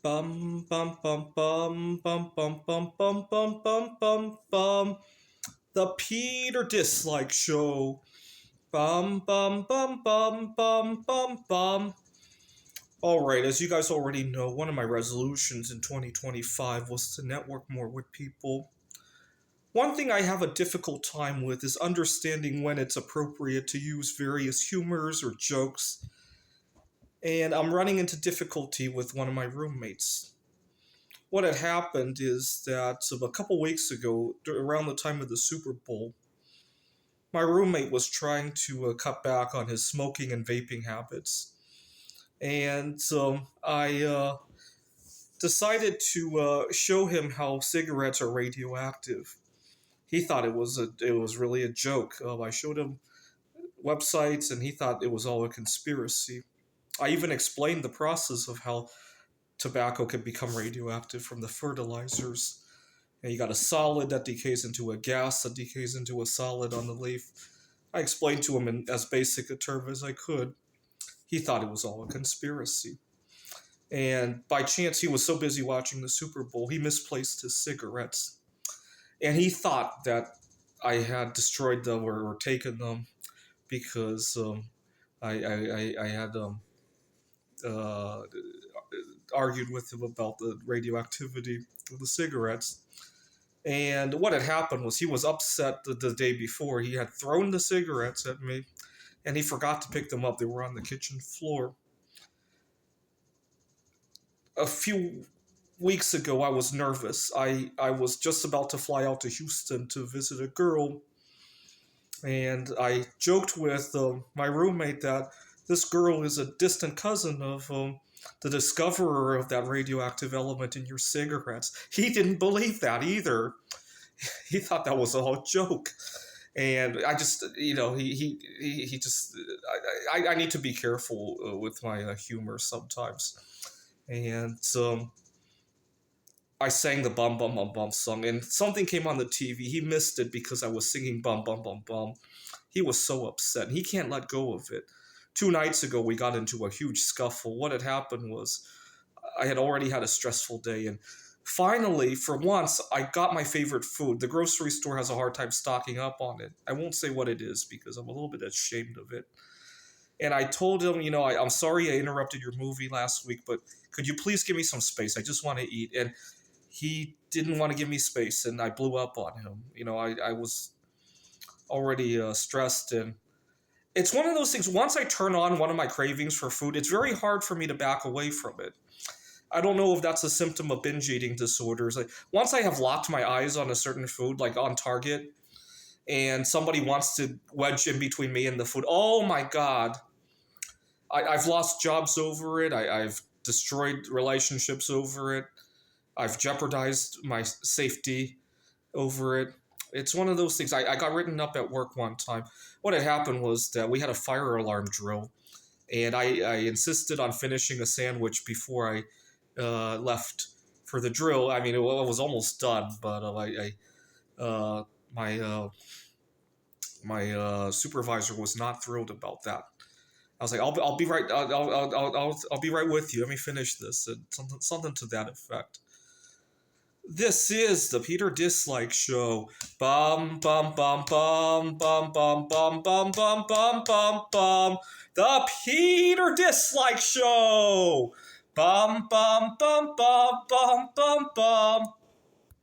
Bum bum bum bum bum bum bum bum bum bum bum bum. The Peter Dislike Show. Bum bum bum bum bum bum bum. Alright, as you guys already know, one of my resolutions in 2025 was to network more with people. One thing I have a difficult time with is understanding when it's appropriate to use various humors or jokes, and I'm running into difficulty with one of my roommates. What had happened is that a couple weeks ago, around the time of the Super Bowl, my roommate was trying to cut back on his smoking and vaping habits. And I decided to show him how cigarettes are radioactive. He thought it was really a joke. I showed him websites, and he thought it was all a conspiracy. I even explained the process of how tobacco can become radioactive from the fertilizers. And you got a solid that decays into a gas that decays into a solid on the leaf. I explained to him in as basic a term as I could. He thought it was all a conspiracy. And by chance, he was so busy watching the Super Bowl, he misplaced his cigarettes. And he thought that I had destroyed them or taken them because I had uh, argued with him about the radioactivity of the cigarettes. And what had happened was he was upset the day before. He had thrown the cigarettes at me, and he forgot to pick them up. They were on the kitchen floor. A few weeks ago, I was nervous. I was just about to fly out to Houston to visit a girl, and I joked with my roommate that this girl is a distant cousin of the discoverer of that radioactive element in your cigarettes. He didn't believe that either. He thought that was all a joke. And I just, he just, I need to be careful with my humor sometimes. And I sang the Bum Bum Bum Bum song, and something came on the TV. He missed it because I was singing Bum Bum Bum Bum. He was so upset. He can't let go of it. 2 nights ago, we got into a huge scuffle. What had happened was I had already had a stressful day, and finally, for once, I got my favorite food. The grocery store has a hard time stocking up on it. I won't say what it is because I'm a little bit ashamed of it. And I told him, I'm sorry I interrupted your movie last week, but could you please give me some space? I just want to eat. And he didn't want to give me space, and I blew up on him. I was already stressed, and it's one of those things. Once I turn on one of my cravings for food, it's very hard for me to back away from it. I don't know if that's a symptom of binge eating disorders. Like once I have locked my eyes on a certain food, like on Target, and somebody wants to wedge in between me and the food, oh my God, I've lost jobs over it. I've destroyed relationships over it. I've jeopardized my safety over it. It's one of those things. I got written up at work one time. What had happened was that we had a fire alarm drill, and I insisted on finishing a sandwich before I left for the drill. I mean, it was almost done, but my supervisor was not thrilled about that. I was like, I'll be right. I'll be right with you. Let me finish this. And something to that effect. This is the Peter Dislike Show. Bum bum bum bum bum bum bum bum bum bum bum bum. The Peter Dislike Show. Bum bum bum bum bum bum bum.